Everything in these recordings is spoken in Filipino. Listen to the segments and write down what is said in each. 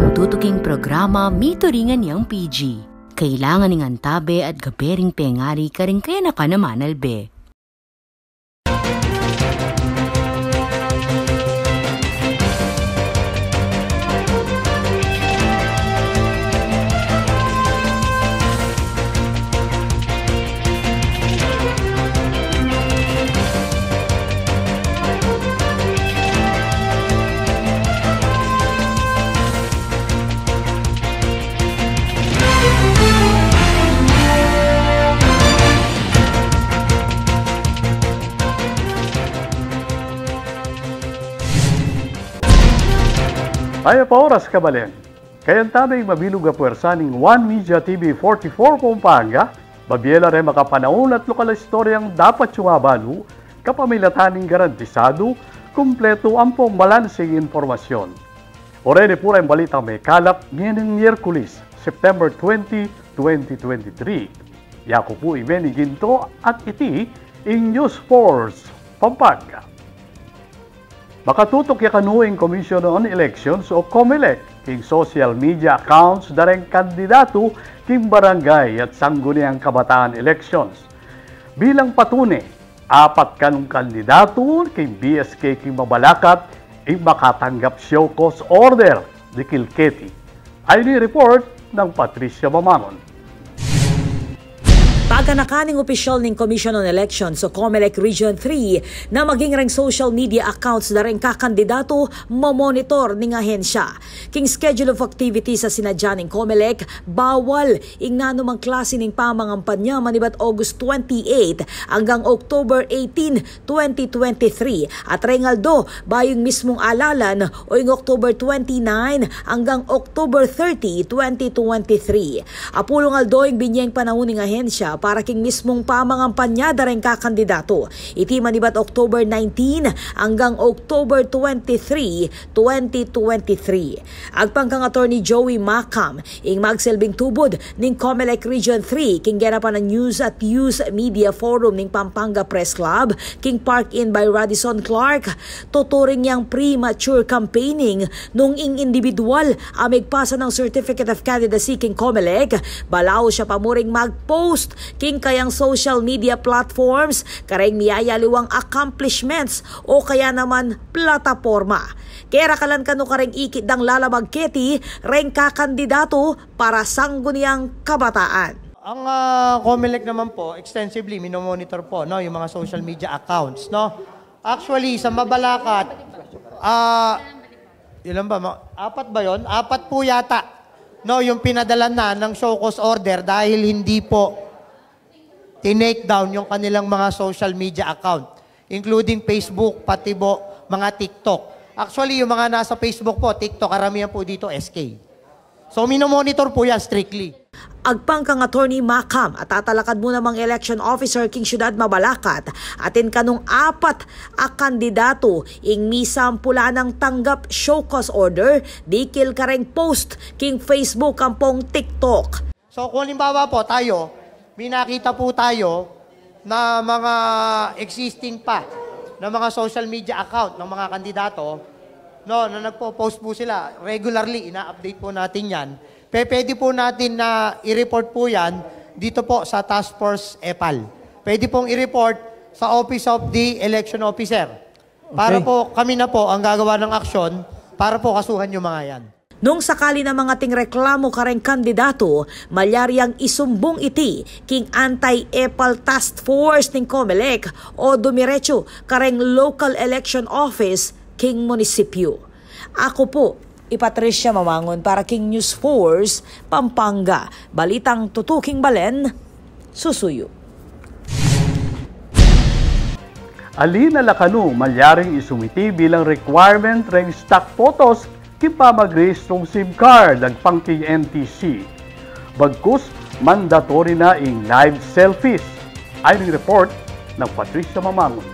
king tutuking programa mituringan niyang PG. Kailangan ng antabe at gabering pengari karing kaya na ka naman albe. Ayaw pa oras kabalen. Kayan tamay mabilog a puwersa ning One Media TV 44 Pampanga, babiela rin makapanaon at lokal istoryang dapat sumabalo, kapamilataning garantisado, kumpleto ampong balansing informasyon. Orene pura yung balitang may kalap ngayong Miyerkules, September 20, 2023. Yako po ibeni ginto at iti in News Force Pampanga. Makatutok ya kanuing Commission on Elections o COMELEC king social media accounts dareng kandidato king barangay at sangguniang kabataan elections. Bilang patune, 4 kanong kandidato king BSK king Mabalacat ay makatanggap show cause order di Kilketi. Ay ni-report ng Patricia Mamangon. Pagkanakaning opisyal ng Commission on Elections o COMELEC Region 3 na maging rang social media accounts na rin kakandidato mamonitor ng ahensya. King schedule of activities sa sinadya ng COMELEC, bawal ing nanumang klase ng pamangampanya manibat August 28 hanggang October 18, 2023 at rengaldo bayong mismong alalan o ing October 29 hanggang October 30, 2023. Apulong aldo ing binyeng panahon ng ahensya para king mismong pamangampanya dareng kakandidato. Iti manibat October 19 hanggang October 23, 2023. Agpangkang Attorney Joey Macam ing magsilbing tubod ning COMELEC Region 3 king gerapan ng News at Use Media Forum ning Pampanga Press Club king Park In by Radisson Clark. Tuturing yang premature campaigning nung ing individual amigpasa ng Certificate of Candidacy king COMELEC. Balaw siya pamuring mag-post king kayang social media platforms kareng miyayaliwang accomplishments o kaya naman plataforma. Kaya rakalan kano kareng ikit dang lalabagketi reng kakandidato para sangguniang kabataan. Ang COMELEC naman po, extensively minomonitor po no, yung mga social media accounts. No? Actually, sa Mabalacat, ilan ba? 4 ba yun? 4 po yata. No, yung pinadala na ng show cause order dahil hindi po tinake down yung kanilang mga social media account, including Facebook, pati po mga TikTok. Actually, yung mga nasa Facebook po, TikTok, karamihan po dito SK. So, minomonitor po yan strictly. Agpangkang Attorney Macam at tatalakad mo namang election officer king Syudad Mabalacat atin kanong 4 a kandidato ing misam pula ng tanggap show cause order dikil kareng post king Facebook kampong TikTok. So, kung halimbawa po tayo, may nakita po tayo na mga existing pa na mga social media account ng mga kandidato no, na nagpo-post po sila regularly, ina-update po natin yan. Pwede po natin na i-report po yan dito po sa Task Force EPAL. Pwede pong i-report sa Office of the Election Officer. Para po kami na po ang gagawa ng aksyon para po kasuhan yung mga yan. Nung sakali na mga ting reklamo kareng kandidato, malyaryang isumbong iti king anti-EPAL Task Force ning COMELEC o dumiretso kareng Local Election Office king munisipyo. Ako po, Patricia Mamangon para king News Force Pampanga. Balitang tutuking balen, susuyo. Alina Lacano, malyaring isumiti bilang requirement reng stock photos kipamag-rehistrong SIM card ang pangking NTC. Bagkus, mandatory na ing live selfies. Ay report ng Patricia Mamangon.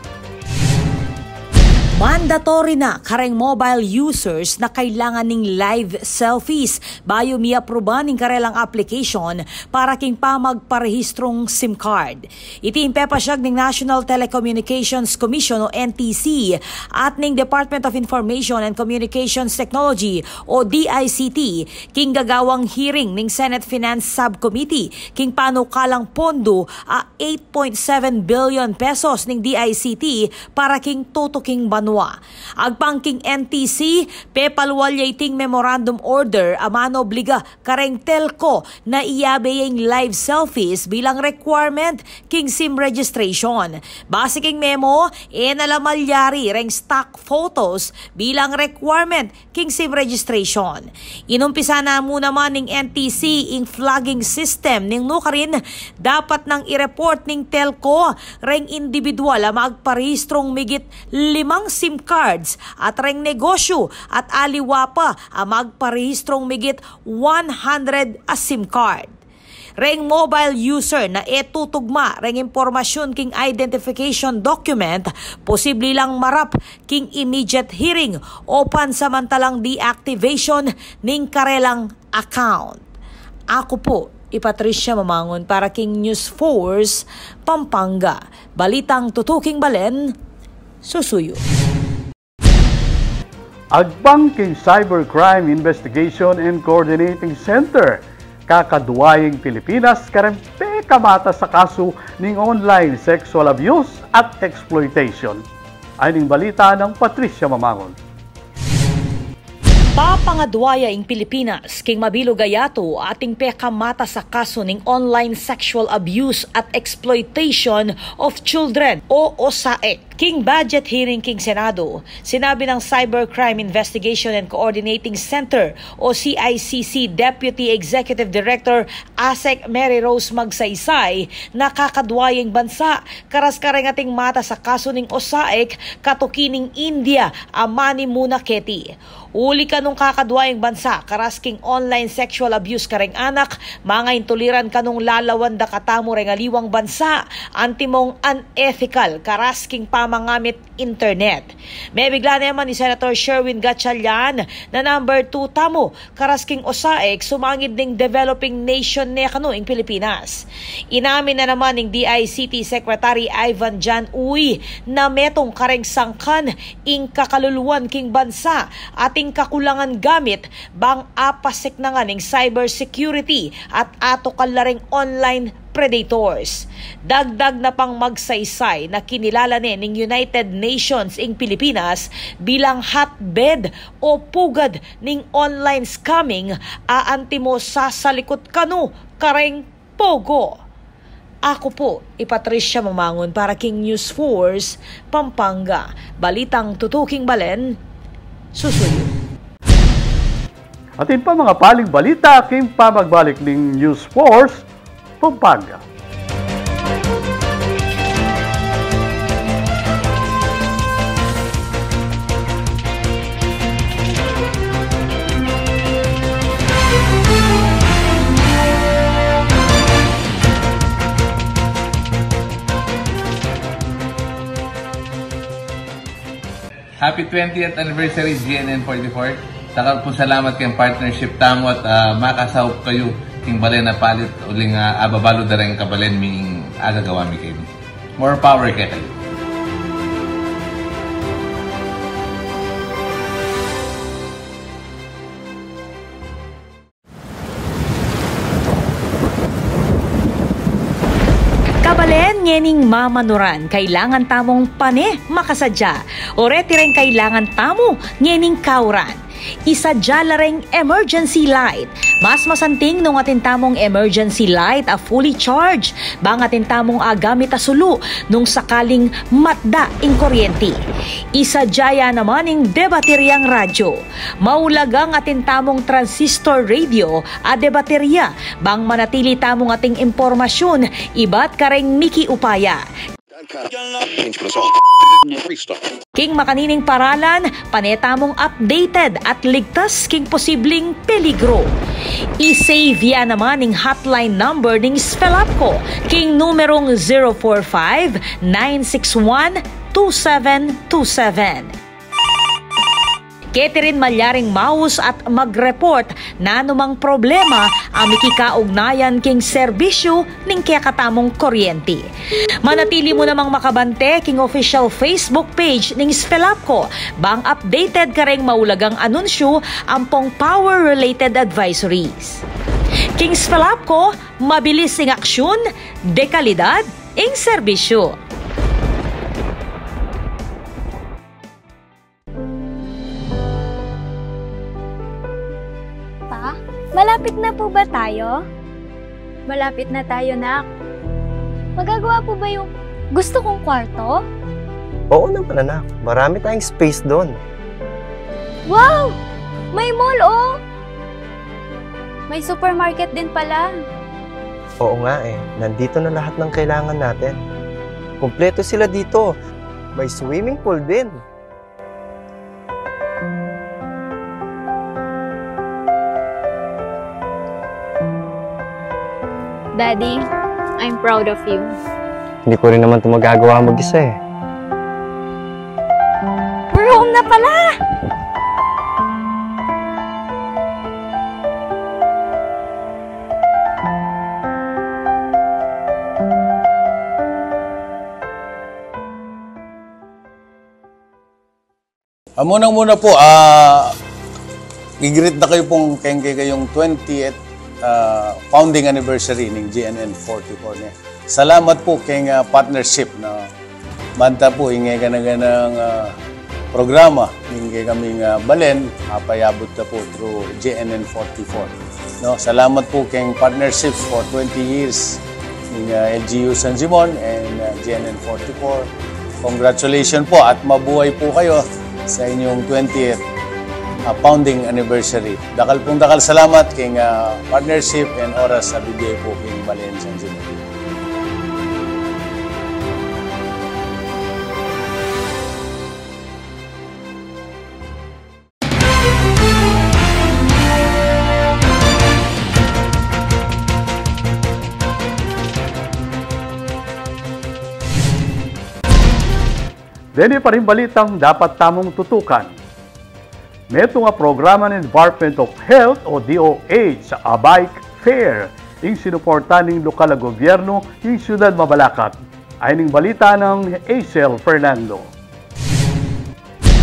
Mandatory na kareng mobile users na kailangan ning live selfies bayo mi-aproba ning karelang application para king pamagparehistrong SIM card. Iti impepasyag ning National Telecommunications Commission o NTC at ning Department of Information and Communications Technology o DICT king gagawang hearing ning Senate Finance Subcommittee king panukalang pondo a 8.7 billion pesos ning DICT para king tutuking banwa. Agpangking NTC, pepalwalyating memorandum order amano obliga kareng telco na iyabayeng live selfies bilang requirement king SIM registration. Base king memo, nalamalyari reng stock photos bilang requirement king SIM registration. Inumpisa na muna man ning NTC ing flagging system ning nukarin dapat nang i-report ning telco reng individual a magparehistrong migit 5 SIM cards at reng negosyo at aliwa pa ang magparehistrong migit 100 a SIM card. Reng mobile user na etutugma reng impormasyon king identification document, posible lang marap king immediate hearing o pansamantalang deactivation ning karelang account. Ako po, Patricia Mamangon para king News Force, Pampanga. Balitang tutuking balen, susuyo. Agbang king Cybercrime Investigation and Coordinating Center, kakaduwayeng Pilipinas karempe kamata sa kaso ning online sexual abuse at exploitation. Ay ning balita ng Patricia Mamangon. Papangadwaya ing Pilipinas king mabilo gayato ating pekamata sa kaso ning online sexual abuse at exploitation of children o OSAEC. King budget hearing king Senado, sinabi ng Cybercrime Investigation and Coordinating Center o CICC Deputy Executive Director ASEC Mary Rose Magsaysay na kakadwayeng bansa karas-kareng ating mata sa kaso ning OSAEC katukining India amani muna keti. Uli ka nung kakadwayeng bansa, karasking online sexual abuse kareng anak, mga intuliran ka nung lalawan da katamo reng aliwang bansa, antimong unethical, karasking pamangamit internet. May bigla naman ni Senator Sherwin Gatchalian na number 2 tamo, karasking OSAEC, sumangid ning developing nation ne kano ing Pilipinas. Inamin na naman ning DICT Secretary Ivan Jan Uy na metong kareng sangkan ing kakaluluwan king bansa at kakulangan gamit bang apasik na nga ning cybersecurity at ato kalaring online predators. Dagdag na pang magsaysay na kinilala ning United Nations ing Pilipinas bilang hotbed o pugad ning online scamming aanti mo sasalikot kanu kareng pogo. Ako po, Patricia Mamangon para king News Force, Pampanga. Balitang tutuking balen, susuyo. Atin pa mga paling balita, aking pamagbalik ng News Force, Pampanga. Happy 20th anniversary GNN 44. Takal po salamat kayong partnership tamo at makasahop kayo king balen na palit uling ababalo da rin kabalen ming agagawa mi kayo. More power kaya kayo. Kabalen ngening mamanuran, kailangan tamong pane makasadya. Oreti rin kailangan tamo ngening kauran. Isadya lareng emergency light. Mas masanting nung atin tamong emergency light a fully charged. Bang atin tamong agamit asulu nung sakaling matda ing kuryente. Isadya naman ing debateryang radyo. Maulagang atin tamong transistor radio a debaterya. Bang manatili tamong ating impormasyon, iba't kareng miki upaya. King makanining paralan, panetamong updated at ligtas king posibleng peligro. I-save yan naman ning hotline number ning Spelapco, king numerong 045-961-2727. Kete rin malyaring maus at mag-report na anumang problema ami kikaugnayan king serbisyo ning kakatamong kuryente. Manatili mo namang makabante king official Facebook page ning Spelapco bang updated kareng maulagang anunsyo ampong power-related advisories. King Spelapco, mabilis ing aksyon, dekalidad ing serbisyo. Pa, malapit na po ba tayo? Malapit na tayo, nak. Magagawa po ba yung gusto kong kwarto? Oo naman, anak. Marami tayong space doon. Wow! May mall, oh! May supermarket din pala. Oo nga eh. Nandito na lahat ng kailangan natin. Kumpleto sila dito. May swimming pool din. Daddy, I'm proud of you. Hindi ko rin naman ito magagawa mag-isa eh. We're home na pala! Muna po, i-greet na kayo pong kayong 20th founding anniversary ng GNN 44 niya. Salamat po kayong partnership na manta po ingay ka na ganang programa ingay kaming balen payabot na po through GNN 44. No, salamat po kayong partnerships for 20 years ng LGU San Simon and GNN 44. Congratulations po at mabuhay po kayo sa inyong 20th founding anniversary. Dakal salamat king partnership and oras sa bigay po king Balen San Simon. Dili pa rin balitang dapat tamong tutukan. Meto nga programa ng Department of Health o DOH sa Bike Fair ing sinuporta ng lokal na gobyerno ing siyudad Mabalacat. Ay ning balita ng Acel Fernando.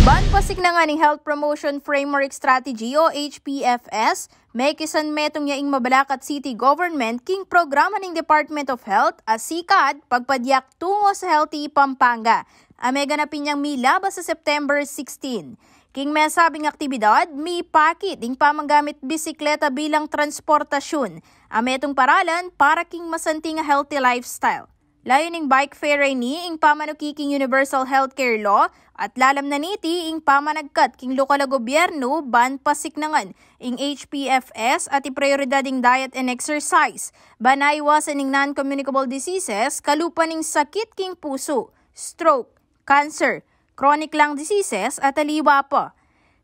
Banpasik na nga ng Health Promotion Framework Strategy o HPFS, may kisan metong yaing Mabalacat City Government king programa ng Department of Health as sikad pagpadyak tungo sa Healthy Pampanga. Amega na pinyang milaba sa September 16. King may sabing aktibidad, may pakit ding pamanggamit bisikleta bilang transportasyon. Ametong paralan para king masanting healthy lifestyle. Layo ning bike fair ni ing pamanukiking Universal Healthcare Law at lalam na niti ing pamanagkat king lokal na gobyerno ban pasiknangan ing HPFS at iprioridading diet and exercise. Banaiwasan ing non-communicable diseases kalupa ning sakit king puso, stroke, cancer, chronic lung diseases at aliwa pa.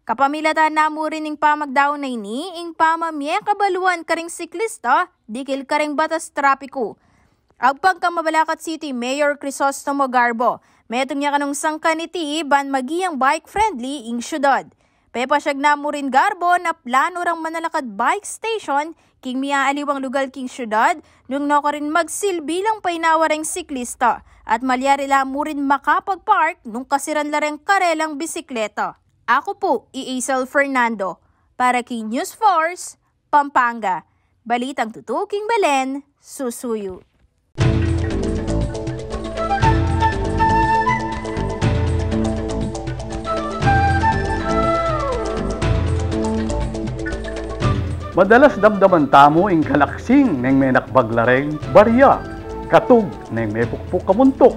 Kapamilatan na mo rin ing pamagdaon na ini, ing pamamye kabaluan karing siklista, dikil karing batas trapiko. Agpag ka Mabalacat City Mayor Crisostomo Garbo, metong niya kanong sangkaniti ban magiyang bike-friendly ing syudad. Pepasyag na mo rin Garbo na plano rang manalakad bike station king miaaliwang lugal king syudad nung no rin magsilbilang painawareng siklista at malyari la mo rin makapag-park nung kasiran lareng karelang bisikleta. Ako po, Acel Fernando, para kay News Force, Pampanga. Balitang tutuking Balen, susuyo. Madalas damdaman tamo ing kalaksing neng may nakbaglareng barya, katug neng may pukpuk kamuntok.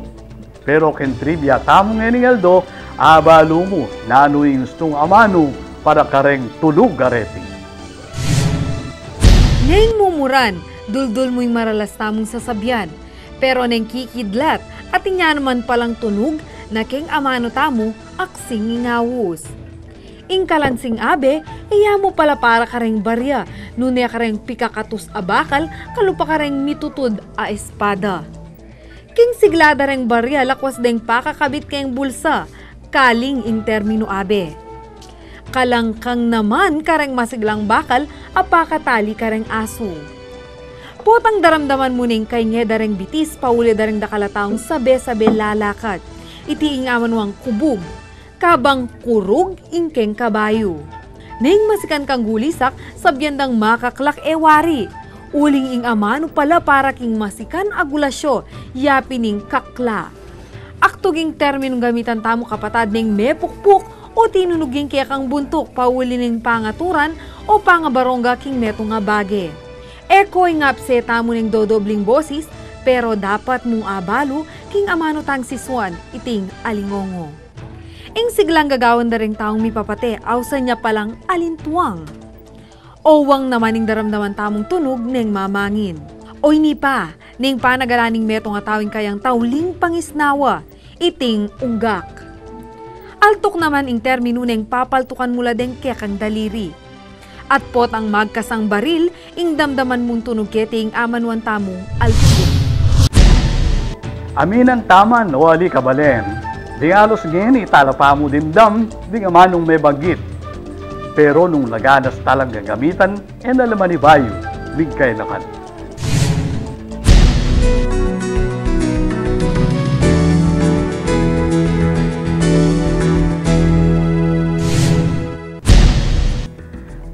Pero ken trivia tamo ngayon Aldo, abalo mo na ano yung gustong amano para kareng tulog gareti. Neng mumuran, duldul mo'y maralas tamong sasabyan. Pero neng kikidlat at inya naman palang tunog na keng amano tamo aksing ingawos. Ing kalansing abe, iya mo pala para kareng barya, nunya kareng pikakatus abakal, kalupa kareng mitutud a espada. King siglada reng barya, lakwas deng pakakabit keng bulsa, kaling ing termino abe. makalangkang naman kareng masiglang bakal apakatali kareng aso. Potang daramdaman mo ning kay nge dareng bitis pauli dareng dakalataong sabe-sabe lalakat. Iti ingaman wang kubog, kabang kurug ingkeng kabayo. Ning masikan kang gulisak sabyandang makaklak ewari. Uling ing amano pala para king masikan agulasyo, yapining kakla. Aktuging terminong gamitan tamo kapatad ning mepukpuk o tinunuging kaya kang buntok pauli ning pangaturan o pangabarongga king neto nga bage. Eko'y ngapse tamo ning dodobling bosis pero dapat mong abalo king amano tang siswan iting alingongo. Ing siglang gagawan da ring taong mipapate awsa niya palang alintuang. Owang naman ning daramdaman tamong tunog ning mamangin. Oy ni pa, ning panagalaning meto nga tawing kayang tawling pangisnawa, iting unggak. Altok naman ing termino ning papaltukan mula deng kekang daliri. At pot ang magkasang baril, ing damdaman mong tunog keting amanwan tamo altok. Aminang taman o ali kabalen. Di alos ngayon italapa mo din dam, di nga manong may bagit. Pero nung laganas talang gagamitan, nalaman ni Bayo, big kailakan.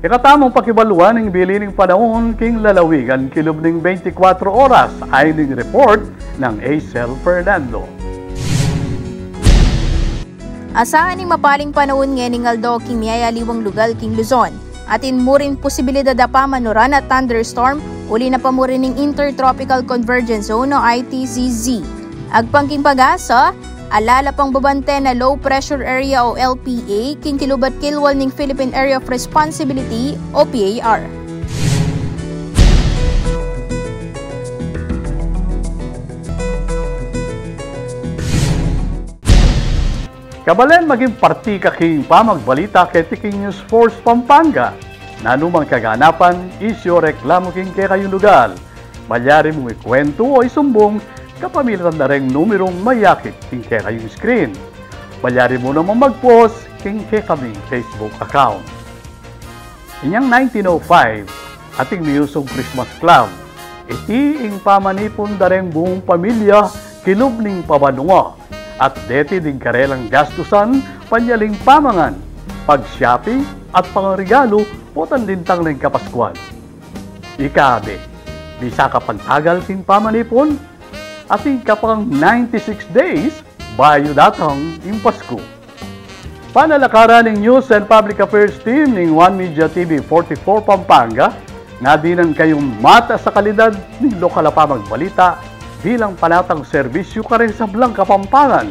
Ikatamang pakibaluan ng bilining panahon king lalawigan kilob ng 24 oras ay ning report ng Acel Fernando. Asahan ning mapaling panahon ngayon aldaw king miyayaliwang lugal king Luzon. Atin mo rin posibilidad na pamanuran at thunderstorm, uli na pa mo rin ng Intertropical Convergence Zone o ITCZ. Agpangking pag-asa, alala pang babante na low pressure area o LPA, king kilubat kilwal ning Philippine Area of Responsibility o PAR. Kabalen maging parti kaking pamagbalita kay Tiking News Force Pampanga. Nanumang kaganapan, isyo reklamo king kay kayong lugar. Malyari mong ikwento o isumbong kapamilitan na rin numerong mayakit king kay kayong screen. Malyari mo naman mag-post king kay kaming Facebook account. Inyang 1905, ating miyusong Christmas Club. Iti ing pamanipon da rin buong pamilya kilubning pabanunga. At deti din karelang gastusan, panyaling pamangan, pag-shopping at pangregalo putan din tang ng Kapaskuhan. Ikabe, bisa kapag tagal king pamanipon, ating kapang 96 days, bayo datang yung Pasko. Panalakaran ng News and Public Affairs Team ng One Media TV 44 Pampanga, nga dinan kayong mata sa kalidad ng lokal na pamagbalita, bilang panatang serbisyo ka rin sa Blanca, Pampangan.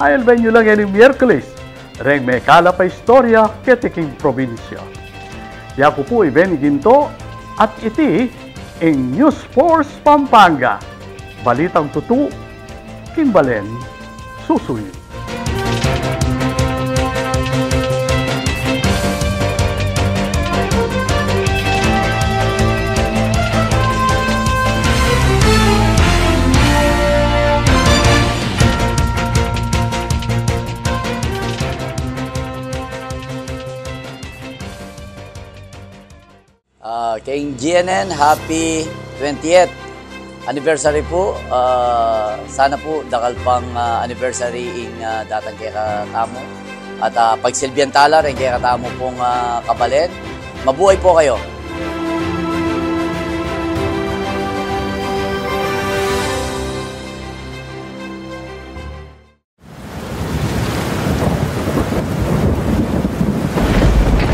Ayalban nyo lang yan yung Miyerkules, ring may kalapay istorya ketiking probinsya. Yaku po Iben Ginto at iti ang News Force Pampanga. Balitang tutu, Kimbalen, Susuy. Kay GNN, happy 20th anniversary po. Sana po dakal pang anniversary ing datang kay katamo. At pagsilbihan tala rin kay katamo pong kabalen. Mabuhay po kayo.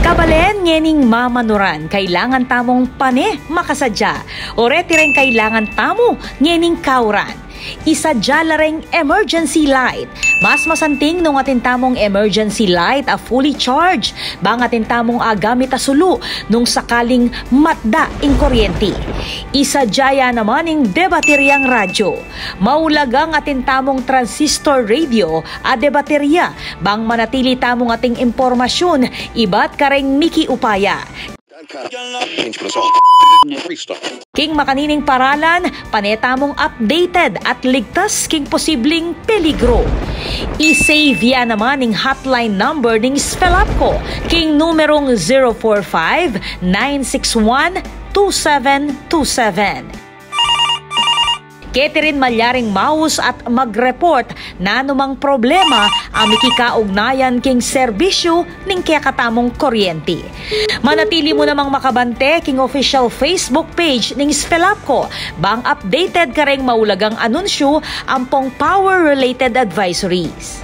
Kabalen, ngening mamanuran, kailangan tamong pane makasadya. Oreti rin kailangan tamo, ngening kauran. Isadya la ring emergency light. Mas masanting nung atin tamong emergency light a fully charged. Bang atin tamong agamit a sulu nung sakaling matda ing kuryente. Isadya naman ing debateryang radyo. Maulagang atin tamong transistor radio a debaterya. Bang manatili tamong ating impormasyon, ibat kareng Miki Upaya. King makanining paralan, paneta mong updated at ligtas king posibleng peligro. I-save yan naman ning hotline number ning Spelapco, king numerong 045-961-2727. Catherine Malyaring Maus at mag-report na anumang problema ang mikikaugnayan king serbisyo ning kakatamong kuryente. Manatili mo namang makabante king official Facebook page ning Spelapco bang updated ka ring maulagang anunsyo ampong power-related advisories.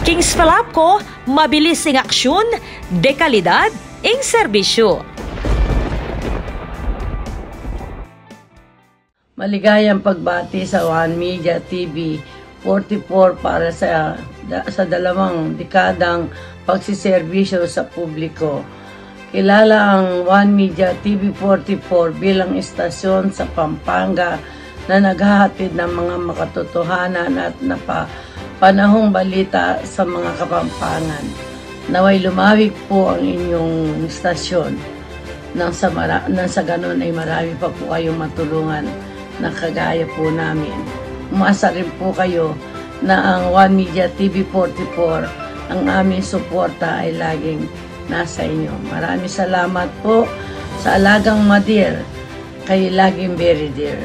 King Spelapco, mabilis ing aksyon, dekalidad ing serbisyo. Maligayang pagbati sa One Media TV 44 para sa dalawang dekadang pagsiservisyo sa publiko. Kilala ang One Media TV 44 bilang istasyon sa Pampanga na naghahatid ng mga makatotohanan at panahong balita sa mga Kapampangan. Naway lumawig po ang inyong istasyon nang sa ganun ay marami pa po kayong matulungan na kagaya po namin. Umasa rin po kayo na ang One Media TV 44, ang aming suporta ay laging nasa inyo. Maraming salamat po sa alagang Madir, kayo laging very dear.